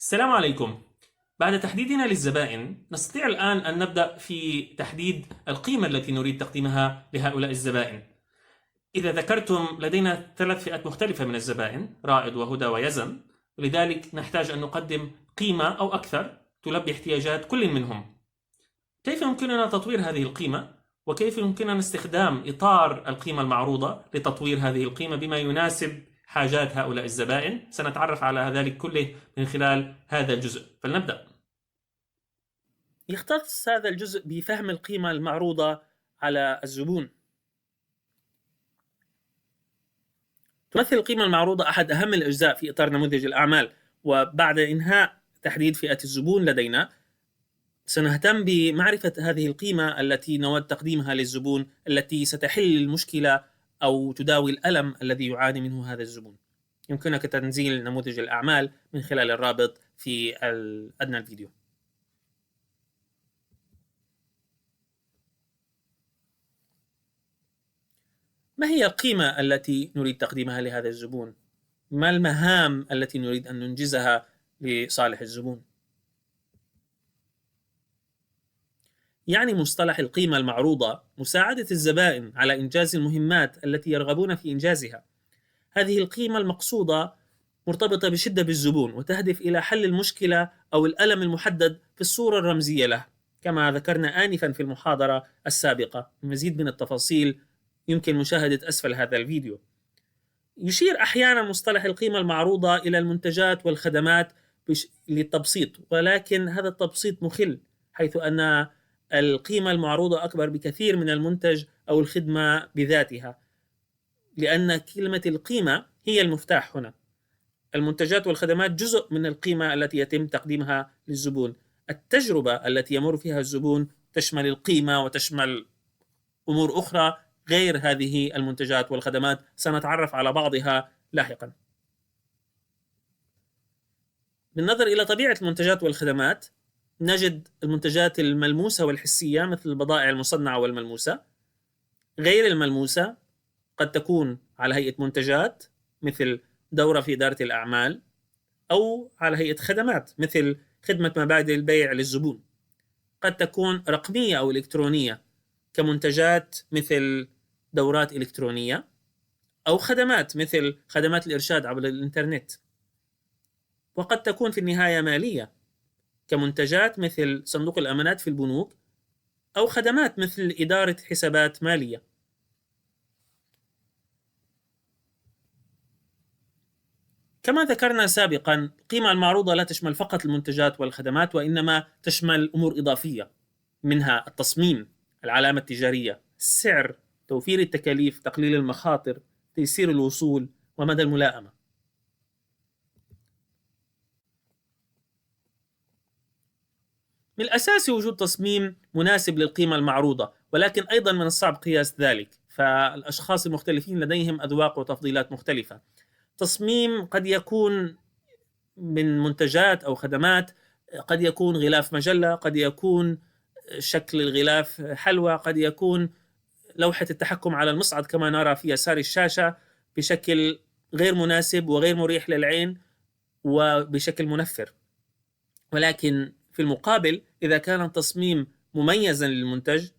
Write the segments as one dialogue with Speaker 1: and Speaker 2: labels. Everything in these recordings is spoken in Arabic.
Speaker 1: السلام عليكم. بعد تحديدنا للزبائن، نستطيع الآن أن نبدأ في تحديد القيمة التي نريد تقديمها لهؤلاء الزبائن. إذا ذكرتم لدينا 3 فئات مختلفة من الزبائن: رائد وهدى ويزن، ولذلك نحتاج أن نقدم قيمة أو أكثر تلبي احتياجات كل منهم. كيف يمكننا تطوير هذه القيمة؟ وكيف يمكننا استخدام إطار القيمة المعروضة لتطوير هذه القيمة بما يناسب حاجات هؤلاء الزبائن؟ سنتعرف على ذلك كله من خلال هذا الجزء، فلنبدأ. يختص هذا الجزء بفهم القيمة المعروضة على الزبون. تمثل القيمة المعروضة أحد أهم الأجزاء في إطار نموذج الأعمال، وبعد إنهاء تحديد فئة الزبون لدينا سنهتم بمعرفة هذه القيمة التي نود تقديمها للزبون، التي ستحل المشكلة أو تداوي الألم الذي يعاني منه هذا الزبون. يمكنك تنزيل نموذج الأعمال من خلال الرابط في أدنى الفيديو. ما هي القيمة التي نريد تقديمها لهذا الزبون؟ ما المهام التي نريد أن ننجزها لصالح الزبون؟ يعني مصطلح القيمة المعروضة مساعدة الزبائن على إنجاز المهمات التي يرغبون في إنجازها. هذه القيمة المقصودة مرتبطة بشدة بالزبون، وتهدف إلى حل المشكلة أو الألم المحدد في الصورة الرمزية له، كما ذكرنا آنفا في المحاضرة السابقة. المزيد من التفاصيل يمكن مشاهدة أسفل هذا الفيديو. يشير أحيانا مصطلح القيمة المعروضة إلى المنتجات والخدمات للتبسيط، ولكن هذا التبسيط مخل، حيث أن القيمة المعروضة أكبر بكثير من المنتج أو الخدمة بذاتها، لأن كلمة القيمة هي المفتاح هنا. المنتجات والخدمات جزء من القيمة التي يتم تقديمها للزبون. التجربة التي يمر فيها الزبون تشمل القيمة وتشمل أمور أخرى غير هذه المنتجات والخدمات، سنتعرف على بعضها لاحقا. بالنظر إلى طبيعة المنتجات والخدمات، نجد المنتجات الملموسة والحسية مثل البضائع المصنعة والملموسة. غير الملموسة قد تكون على هيئة منتجات مثل دورة في إدارة الأعمال، أو على هيئة خدمات مثل خدمة مبادئ البيع للزبون. قد تكون رقمية أو إلكترونية كمنتجات مثل دورات إلكترونية، أو خدمات مثل خدمات الإرشاد عبر الإنترنت. وقد تكون في النهاية مالية كمنتجات مثل صندوق الأمانات في البنوك، أو خدمات مثل إدارة حسابات مالية. كما ذكرنا سابقا، القيمة المعروضة لا تشمل فقط المنتجات والخدمات، وإنما تشمل أمور إضافية، منها التصميم، العلامة التجارية، السعر، توفير التكاليف، تقليل المخاطر، تيسير الوصول، ومدى الملائمة. من الأساسي وجود تصميم مناسب للقيمة المعروضة، ولكن أيضا من الصعب قياس ذلك، فالأشخاص المختلفين لديهم أذواق وتفضيلات مختلفة. تصميم قد يكون من منتجات أو خدمات، قد يكون غلاف مجلة، قد يكون شكل الغلاف حلوى، قد يكون لوحة التحكم على المصعد كما نرى في يسار الشاشة بشكل غير مناسب وغير مريح للعين وبشكل منفر. ولكن في المقابل، إذا كان التصميم مميزا للمنتج،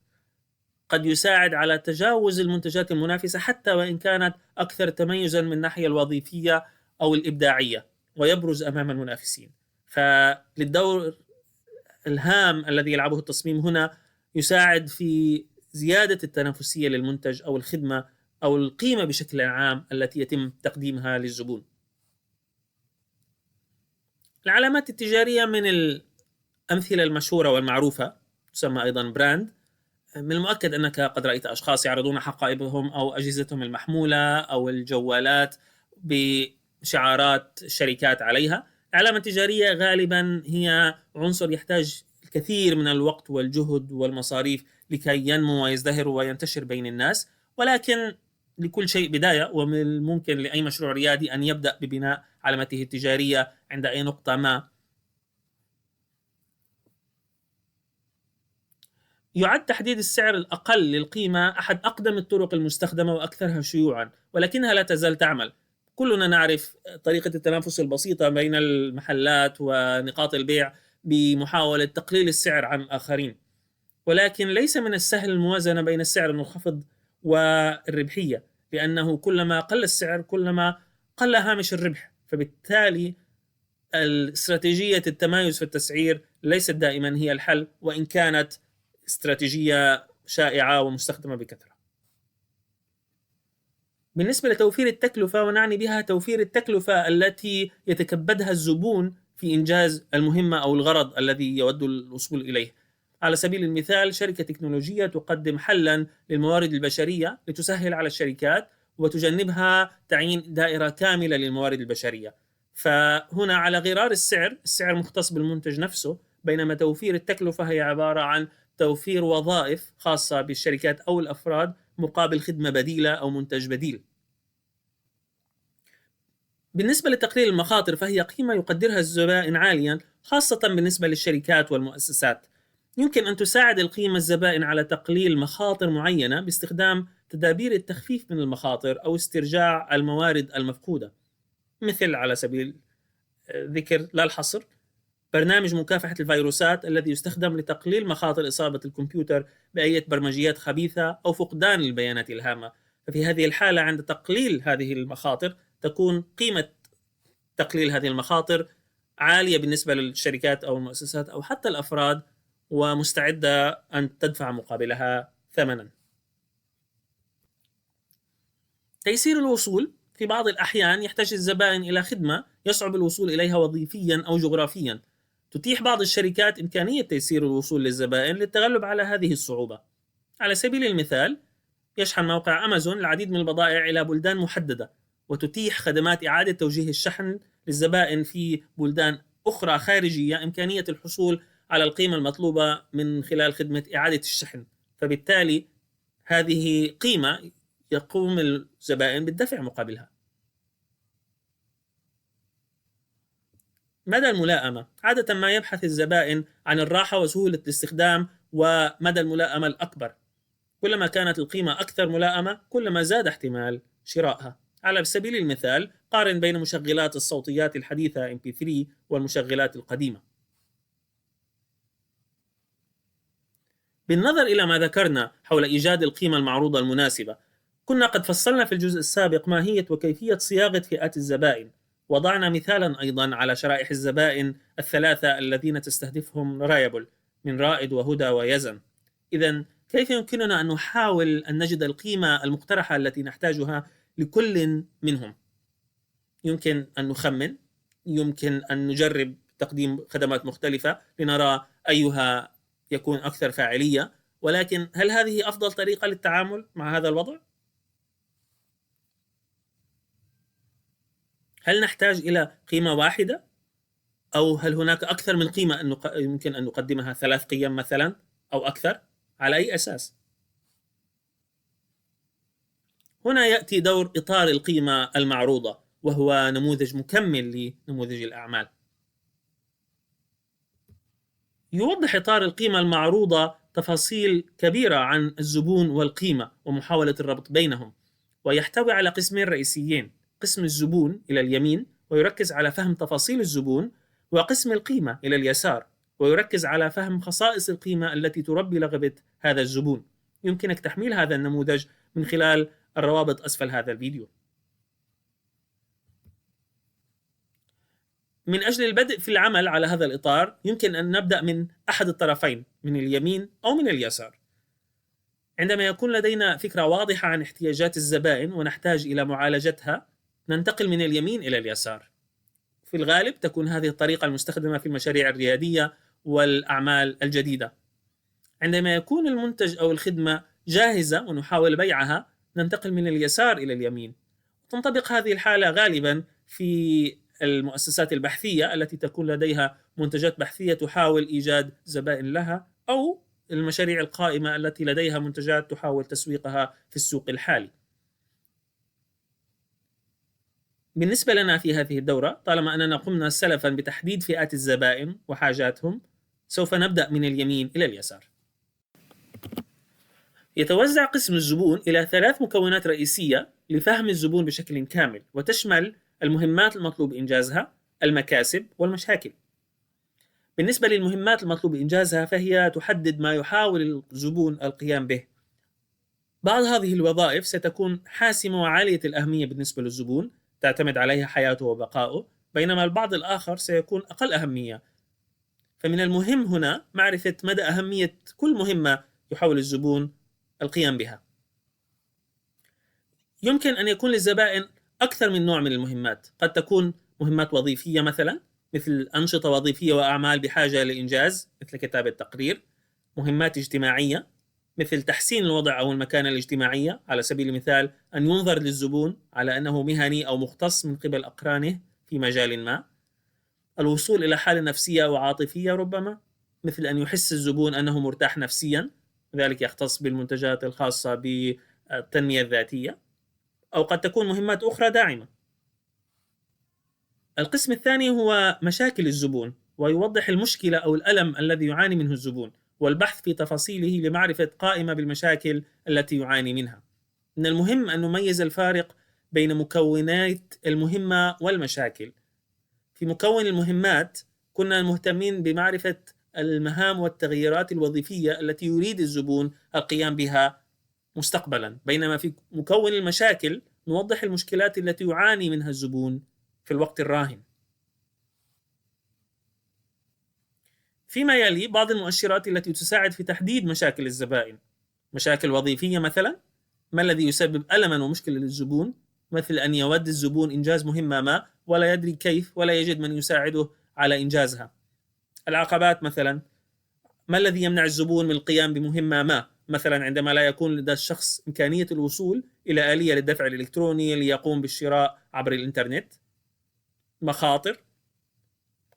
Speaker 1: قد يساعد على تجاوز المنتجات المنافسة حتى وإن كانت أكثر تميزا من الناحية الوظيفية أو الإبداعية، ويبرز أمام المنافسين. فللدور الهام الذي يلعبه التصميم هنا يساعد في زيادة التنافسية للمنتج أو الخدمة أو القيمة بشكل عام التي يتم تقديمها للزبون. العلامات التجارية من الأمثلة المشهورة والمعروفة، تسمى أيضا براند. من المؤكد أنك قد رأيت أشخاص يعرضون حقائبهم أو أجهزتهم المحمولة أو الجوالات بشعارات شركات عليها. العلامة التجارية غالبا هي عنصر يحتاج الكثير من الوقت والجهد والمصاريف لكي ينمو ويزدهر وينتشر بين الناس، ولكن لكل شيء بداية، ومن الممكن لأي مشروع ريادي أن يبدأ ببناء علامته التجارية عند أي نقطة ما. يعد تحديد السعر الأقل للقيمة أحد أقدم الطرق المستخدمة وأكثرها شيوعا، ولكنها لا تزال تعمل. كلنا نعرف طريقة التنافس البسيطة بين المحلات ونقاط البيع بمحاولة تقليل السعر عن الآخرين، ولكن ليس من السهل الموازنة بين السعر المنخفض والربحية، لأنه كلما قل السعر كلما قل هامش الربح. فبالتالي استراتيجية التمايز في التسعير ليست دائما هي الحل، وإن كانت استراتيجية شائعة ومستخدمة بكثرة. بالنسبة لتوفير التكلفة، ونعني بها توفير التكلفة التي يتكبدها الزبون في إنجاز المهمة أو الغرض الذي يود الوصول إليه. على سبيل المثال، شركة تكنولوجية تقدم حلا للموارد البشرية لتسهل على الشركات وتجنبها تعيين دائرة كاملة للموارد البشرية. فهنا على غرار السعر مختص بالمنتج نفسه، بينما توفير التكلفة هي عبارة عن توفير وظائف خاصة بالشركات أو الأفراد مقابل خدمة بديلة أو منتج بديل. بالنسبة لتقليل المخاطر، فهي قيمة يقدرها الزبائن عاليا، خاصة بالنسبة للشركات والمؤسسات. يمكن أن تساعد القيمة الزبائن على تقليل مخاطر معينة باستخدام تدابير التخفيف من المخاطر أو استرجاع الموارد المفقودة، مثل على سبيل ذكر لا الحصر برنامج مكافحة الفيروسات الذي يستخدم لتقليل مخاطر إصابة الكمبيوتر بأية برمجيات خبيثة أو فقدان البيانات الهامة. ففي هذه الحالة عند تقليل هذه المخاطر تكون قيمة تقليل هذه المخاطر عالية بالنسبة للشركات أو المؤسسات أو حتى الأفراد، ومستعدة أن تدفع مقابلها ثمنا. تيسير الوصول، في بعض الأحيان يحتاج الزبائن إلى خدمة يصعب الوصول إليها وظيفيا أو جغرافيا. تتيح بعض الشركات إمكانية تيسير الوصول للزبائن للتغلب على هذه الصعوبة. على سبيل المثال، يشحن موقع أمازون العديد من البضائع إلى بلدان محددة، وتتيح خدمات إعادة توجيه الشحن للزبائن في بلدان أخرى خارجية إمكانية الحصول على القيمة المطلوبة من خلال خدمة إعادة الشحن. فبالتالي هذه قيمة يقوم الزبائن بالدفع مقابلها. مدى الملائمة، عادة ما يبحث الزبائن عن الراحة وسهولة الاستخدام ومدى الملائمة الأكبر. كلما كانت القيمة أكثر ملائمة كلما زاد احتمال شرائها. على سبيل المثال، قارن بين مشغلات الصوتيات الحديثة MP3 والمشغلات القديمة. بالنظر إلى ما ذكرنا حول إيجاد القيمة المعروضة المناسبة، كنا قد فصلنا في الجزء السابق ماهية وكيفية صياغة فئات الزبائن، وضعنا مثالا أيضا على شرائح الزبائن الثلاثة الذين تستهدفهم رايبل من رائد وهدى ويزن. إذن كيف يمكننا أن نحاول أن نجد القيمة المقترحة التي نحتاجها لكل منهم؟ يمكن أن نخمن، يمكن أن نجرب تقديم خدمات مختلفة لنرى أيها يكون أكثر فاعلية، ولكن هل هذه أفضل طريقة للتعامل مع هذا الوضع؟ هل نحتاج إلى قيمة واحدة؟ أو هل هناك أكثر من قيمة يمكن أن نقدمها، 3 قيم مثلا أو أكثر؟ على أي أساس؟ هنا يأتي دور إطار القيمة المعروضة، وهو نموذج مكمل لنموذج الأعمال. يوضح إطار القيمة المعروضة تفاصيل كبيرة عن الزبون والقيمة ومحاولة الربط بينهم، ويحتوي على قسمين رئيسيين: قسم الزبون إلى اليمين ويركز على فهم تفاصيل الزبون، وقسم القيمة إلى اليسار ويركز على فهم خصائص القيمة التي تربي رغبة هذا الزبون. يمكنك تحميل هذا النموذج من خلال الروابط أسفل هذا الفيديو. من أجل البدء في العمل على هذا الإطار، يمكن أن نبدأ من أحد الطرفين، من اليمين أو من اليسار. عندما يكون لدينا فكرة واضحة عن احتياجات الزبائن ونحتاج إلى معالجتها، ننتقل من اليمين إلى اليسار. في الغالب تكون هذه الطريقة المستخدمة في المشاريع الريادية والأعمال الجديدة. عندما يكون المنتج أو الخدمة جاهزة ونحاول بيعها، ننتقل من اليسار إلى اليمين. تنطبق هذه الحالة غالبا في المؤسسات البحثية التي تكون لديها منتجات بحثية تحاول إيجاد زبائن لها، أو المشاريع القائمة التي لديها منتجات تحاول تسويقها في السوق الحالي. بالنسبة لنا في هذه الدورة، طالما أننا قمنا سلفا بتحديد فئات الزبائن وحاجاتهم، سوف نبدأ من اليمين إلى اليسار. يتوزع قسم الزبون إلى 3 مكونات رئيسية لفهم الزبون بشكل كامل، وتشمل المهمات المطلوب إنجازها، المكاسب والمشاكل. بالنسبة للمهمات المطلوب إنجازها فهي تحدد ما يحاول الزبون القيام به. بعض هذه الوظائف ستكون حاسمة وعالية الأهمية بالنسبة للزبون، تعتمد عليها حياته وبقائه، بينما البعض الآخر سيكون أقل أهمية. فمن المهم هنا معرفة مدى أهمية كل مهمة يحاول الزبون القيام بها. يمكن أن يكون للزبائن أكثر من نوع من المهمات، قد تكون مهمات وظيفية مثلا، مثل أنشطة وظيفية وأعمال بحاجة لإنجاز مثل كتابة تقرير. مهمات اجتماعية مثل تحسين الوضع أو المكانة الاجتماعية، على سبيل المثال أن ينظر للزبون على أنه مهني أو مختص من قبل أقرانه في مجال ما. الوصول إلى حالة نفسية وعاطفية ربما، مثل أن يحس الزبون أنه مرتاح نفسيا، ذلك يختص بالمنتجات الخاصة بالتنمية الذاتية. أو قد تكون مهمات أخرى داعمة. القسم الثاني هو مشاكل الزبون، ويوضح المشكلة أو الألم الذي يعاني منه الزبون، والبحث في تفاصيله لمعرفة قائمة بالمشاكل التي يعاني منها. من المهم أن نميز الفارق بين مكونات المهمة والمشاكل. في مكون المهمات كنا مهتمين بمعرفة المهام والتغييرات الوظيفية التي يريد الزبون القيام بها مستقبلا، بينما في مكون المشاكل نوضح المشكلات التي يعاني منها الزبون في الوقت الراهن. فيما يلي بعض المؤشرات التي تساعد في تحديد مشاكل الزبائن. مشاكل وظيفية مثلا، ما الذي يسبب ألما ومشكلة للزبون، مثل أن يود الزبون إنجاز مهمة ما ولا يدري كيف ولا يجد من يساعده على إنجازها. العقبات مثلا، ما الذي يمنع الزبون من القيام بمهمة ما، مثلا عندما لا يكون لدى الشخص إمكانية الوصول إلى آلية للدفع الإلكتروني ليقوم بالشراء عبر الإنترنت. مخاطر،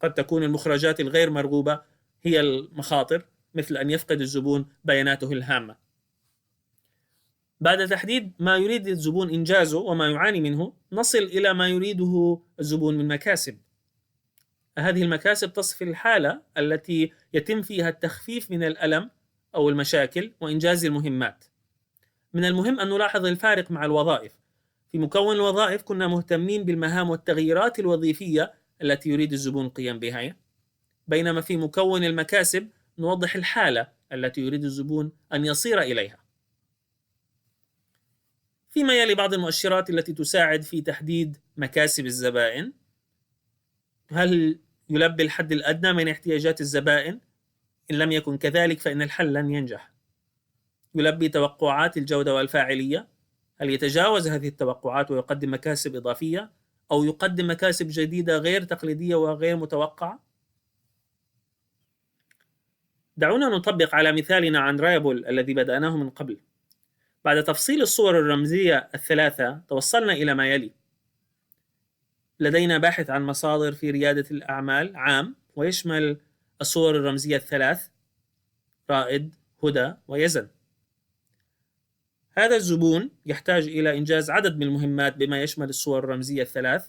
Speaker 1: قد تكون المخرجات الغير مرغوبة هي المخاطر، مثل أن يفقد الزبون بياناته الهامة. بعد تحديد ما يريد الزبون إنجازه وما يعاني منه، نصل إلى ما يريده الزبون من مكاسب. هذه المكاسب تصف الحالة التي يتم فيها التخفيف من الألم أو المشاكل وإنجاز المهمات. من المهم أن نلاحظ الفارق مع الوظائف. في مكون الوظائف كنا مهتمين بالمهام والتغييرات الوظيفية التي يريد الزبون القيام بها، بينما في مكون المكاسب نوضح الحالة التي يريد الزبون أن يصير إليها. فيما يلي بعض المؤشرات التي تساعد في تحديد مكاسب الزبائن. هل يلبي الحد الأدنى من احتياجات الزبائن؟ إن لم يكن كذلك فإن الحل لن ينجح. يلبي توقعات الجودة والفاعلية؟ هل يتجاوز هذه التوقعات ويقدم مكاسب إضافية، أو يقدم مكاسب جديدة غير تقليدية وغير متوقعة؟ دعونا نطبق على مثالنا عن رايبل الذي بدأناه من قبل. بعد تفصيل الصور الرمزية الثلاثة توصلنا إلى ما يلي. لدينا باحث عن مصادر في ريادة الأعمال عام، ويشمل الصور الرمزية الثلاث: رائد، هدى، ويزن. هذا الزبون يحتاج إلى إنجاز عدد من المهمات بما يشمل الصور الرمزية الثلاث: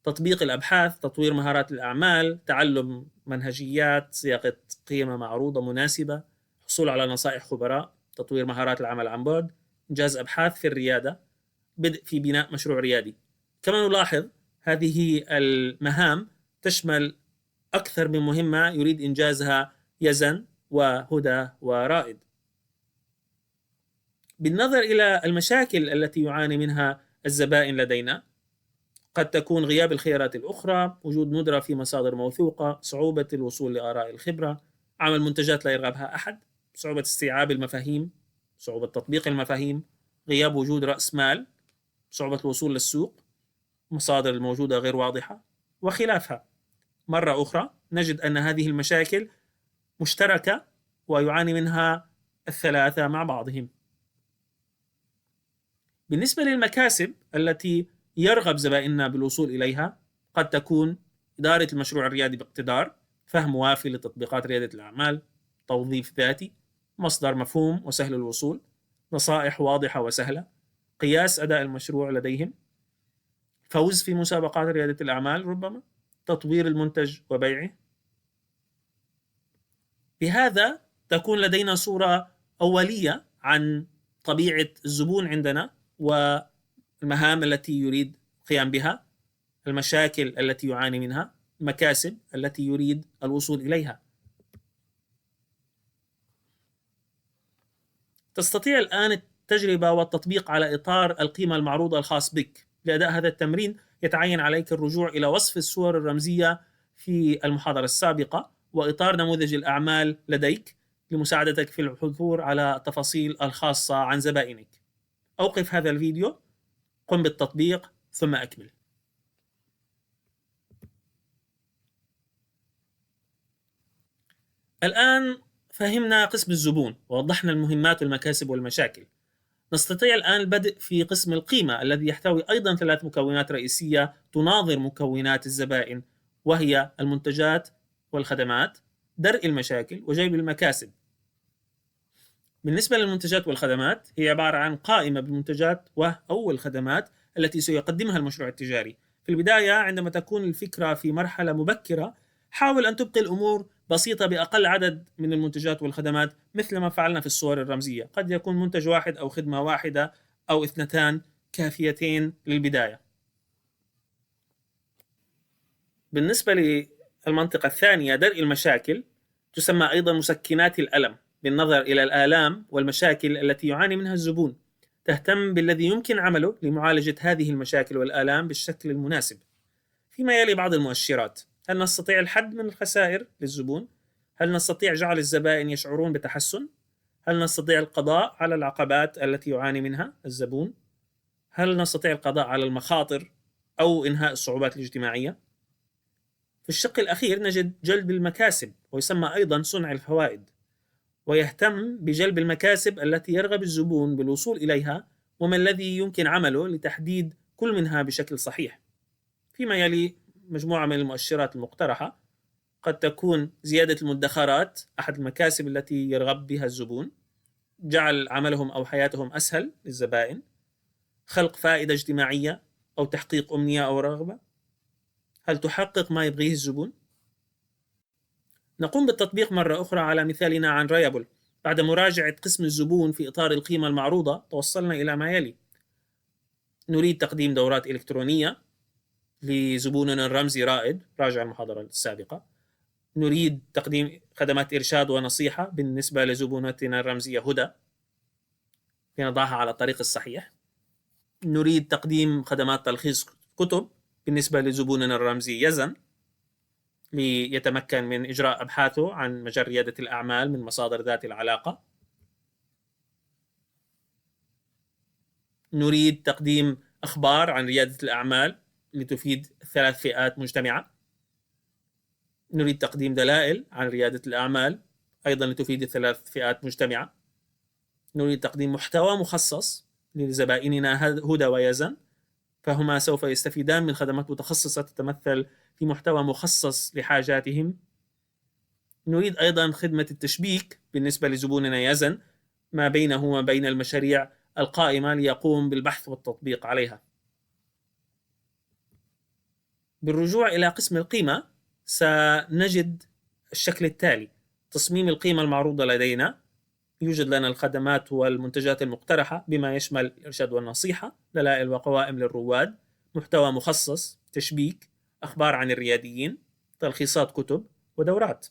Speaker 1: تطبيق الأبحاث، تطوير مهارات الأعمال، تعلم منهجيات، صياغة قيمة معروضة مناسبة، حصول على نصائح خبراء، تطوير مهارات العمل عن بعد، إنجاز أبحاث في الريادة، بدء في بناء مشروع ريادي. كما نلاحظ هذه المهام تشمل أكثر من مهمة يريد إنجازها يزن وهدى ورائد. بالنظر إلى المشاكل التي يعاني منها الزبائن لدينا، قد تكون غياب الخيارات الأخرى، وجود ندرة في مصادر موثوقة، صعوبة الوصول لآراء الخبرة، عمل منتجات لا يرغبها أحد، صعوبة استيعاب المفاهيم، صعوبة تطبيق المفاهيم، غياب وجود رأس مال، صعوبة الوصول للسوق، مصادر الموجودة غير واضحة، وخلافها. مرة أخرى نجد أن هذه المشاكل مشتركة ويعاني منها الثلاثة مع بعضهم. بالنسبة للمكاسب التي يرغب زبائننا بالوصول إليها، قد تكون إدارة المشروع الريادي باقتدار، فهم وافي لتطبيقات ريادة الأعمال، توظيف ذاتي، مصدر مفهوم وسهل الوصول، نصائح واضحة وسهلة، قياس أداء المشروع لديهم، فوز في مسابقات ريادة الأعمال، ربما تطوير المنتج وبيعه. بهذا تكون لدينا صورة أولية عن طبيعة الزبون عندنا، المهام التي يريد القيام بها، المشاكل التي يعاني منها، المكاسب التي يريد الوصول إليها. تستطيع الآن التجربة والتطبيق على إطار القيمة المعروضة الخاص بك. لأداء هذا التمرين يتعين عليك الرجوع إلى وصف الصور الرمزية في المحاضرة السابقة وإطار نموذج الأعمال لديك لمساعدتك في العثور على التفاصيل الخاصة عن زبائنك. أوقف هذا الفيديو، قم بالتطبيق ثم أكمل. الآن فهمنا قسم الزبون ووضحنا المهمات والمكاسب والمشاكل. نستطيع الآن البدء في قسم القيمة الذي يحتوي أيضا 3 مكونات رئيسية تناظر مكونات الزبائن، وهي المنتجات والخدمات، درء المشاكل، وجلب المكاسب. بالنسبة للمنتجات والخدمات، هي عبارة عن قائمة بالمنتجات أو الخدمات التي سيقدمها المشروع التجاري. في البداية عندما تكون الفكرة في مرحلة مبكرة، حاول أن تبقي الأمور بسيطة بأقل عدد من المنتجات والخدمات مثل ما فعلنا في الصور الرمزية. قد يكون منتج واحد أو خدمة واحدة أو 2 كافيتين للبداية. بالنسبة للمنطقة الثانية، درء المشاكل، تسمى أيضا مسكنات الألم بالنظر إلى الآلام والمشاكل التي يعاني منها الزبون. تهتم بالذي يمكن عمله لمعالجة هذه المشاكل والآلام بالشكل المناسب. فيما يلي بعض المؤشرات: هل نستطيع الحد من الخسائر للزبون؟ هل نستطيع جعل الزبائن يشعرون بتحسن؟ هل نستطيع القضاء على العقبات التي يعاني منها الزبون؟ هل نستطيع القضاء على المخاطر أو إنهاء الصعوبات الاجتماعية؟ في الشق الأخير نجد جلب المكاسب، ويسمى أيضا صنع الفوائد، ويهتم بجلب المكاسب التي يرغب الزبون بالوصول إليها وما الذي يمكن عمله لتحديد كل منها بشكل صحيح. فيما يلي مجموعة من المؤشرات المقترحة: قد تكون زيادة المدخرات أحد المكاسب التي يرغب بها الزبون، جعل عملهم أو حياتهم أسهل للزبائن، خلق فائدة اجتماعية أو تحقيق أمنية أو رغبة. هل تحقق ما يبغيه الزبون؟ نقوم بالتطبيق مرة أخرى على مثالنا عن رايبل. بعد مراجعة قسم الزبون في إطار القيمة المعروضة، توصلنا إلى ما يلي: نريد تقديم دورات إلكترونية لزبوننا الرمزي رائد، راجع المحاضرة السابقة. نريد تقديم خدمات إرشاد ونصيحة بالنسبة لزبونتنا الرمزية هدى، لنضعها على الطريق الصحيح. نريد تقديم خدمات تلخيص كتب بالنسبة لزبوننا الرمزي يزن، ليتمكن من إجراء أبحاثه عن مجال ريادة الأعمال من مصادر ذات العلاقة. نريد تقديم أخبار عن ريادة الأعمال لتفيد 3 فئات مجتمعة. نريد تقديم دلائل عن ريادة الأعمال أيضا لتفيد 3 فئات مجتمعة. نريد تقديم محتوى مخصص لزبائننا هدى ويزن، فهما سوف يستفيدان من خدمات متخصصة تتمثل في محتوى مخصص لحاجاتهم. نريد أيضا خدمة التشبيك بالنسبة لزبوننا يزن ما بينه وما بين المشاريع القائمة ليقوم بالبحث والتطبيق عليها. بالرجوع إلى قسم القيمة، سنجد الشكل التالي: تصميم القيمة المعروضة لدينا. يوجد لنا الخدمات والمنتجات المقترحة بما يشمل الإرشاد والنصيحة، دلائل وقوائم للرواد، محتوى مخصص، تشبيك، أخبار عن الرياديين، تلخيصات كتب، ودورات.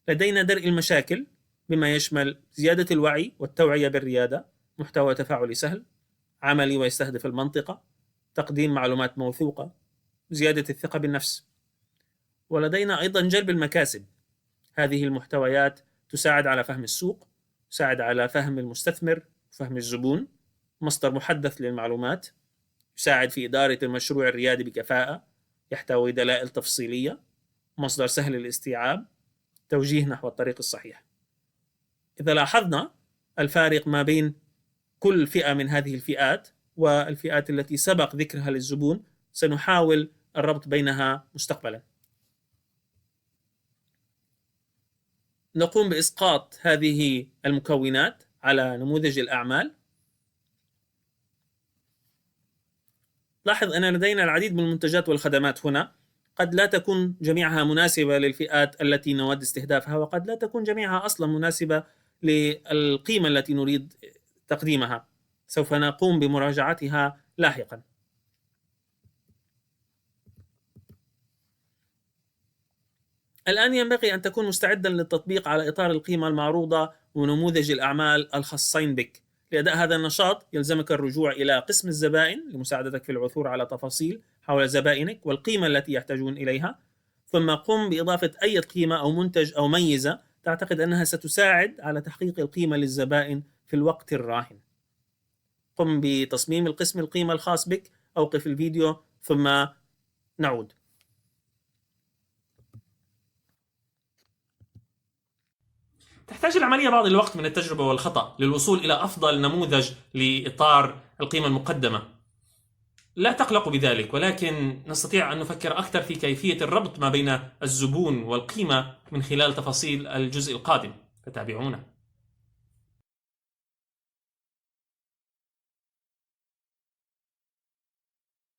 Speaker 1: لدينا درء المشاكل بما يشمل زيادة الوعي والتوعية بالريادة، محتوى تفاعلي سهل، عملي ويستهدف المنطقة، تقديم معلومات موثوقة، زيادة الثقة بالنفس. ولدينا أيضا جلب المكاسب. هذه المحتويات تساعد على فهم السوق، تساعد على فهم المستثمر، فهم الزبون، مصدر محدث للمعلومات، يساعد في إدارة المشروع الريادي بكفاءة، يحتوي دلائل تفصيلية، مصدر سهل للاستيعاب، توجيه نحو الطريق الصحيح. إذا لاحظنا الفارق ما بين كل فئة من هذه الفئات والفئات التي سبق ذكرها للزبون، سنحاول الربط بينها مستقبلا. نقوم بإسقاط هذه المكونات على نموذج الأعمال. لاحظ أن لدينا العديد من المنتجات والخدمات هنا، قد لا تكون جميعها مناسبة للفئات التي نود استهدافها، وقد لا تكون جميعها أصلا مناسبة للقيمة التي نريد تقديمها. سوف نقوم بمراجعتها لاحقا. الآن ينبغي أن تكون مستعدا للتطبيق على إطار القيمة المعروضة ونموذج الأعمال الخاصين بك. لأداء هذا النشاط يلزمك الرجوع إلى قسم الزبائن لمساعدتك في العثور على تفاصيل حول زبائنك والقيمة التي يحتاجون إليها، ثم قم بإضافة أي قيمة أو منتج أو ميزة تعتقد أنها ستساعد على تحقيق القيمة للزبائن في الوقت الراهن. قم بتصميم القسم القيمة الخاص بك. أوقف الفيديو ثم نعود. تحتاج العملية بعض الوقت من التجربة والخطأ للوصول إلى أفضل نموذج لإطار القيمة المقدمة. لا تقلقوا بذلك، ولكن نستطيع أن نفكر أكثر في كيفية الربط ما بين الزبون والقيمة من خلال تفاصيل الجزء القادم، فتابعونا.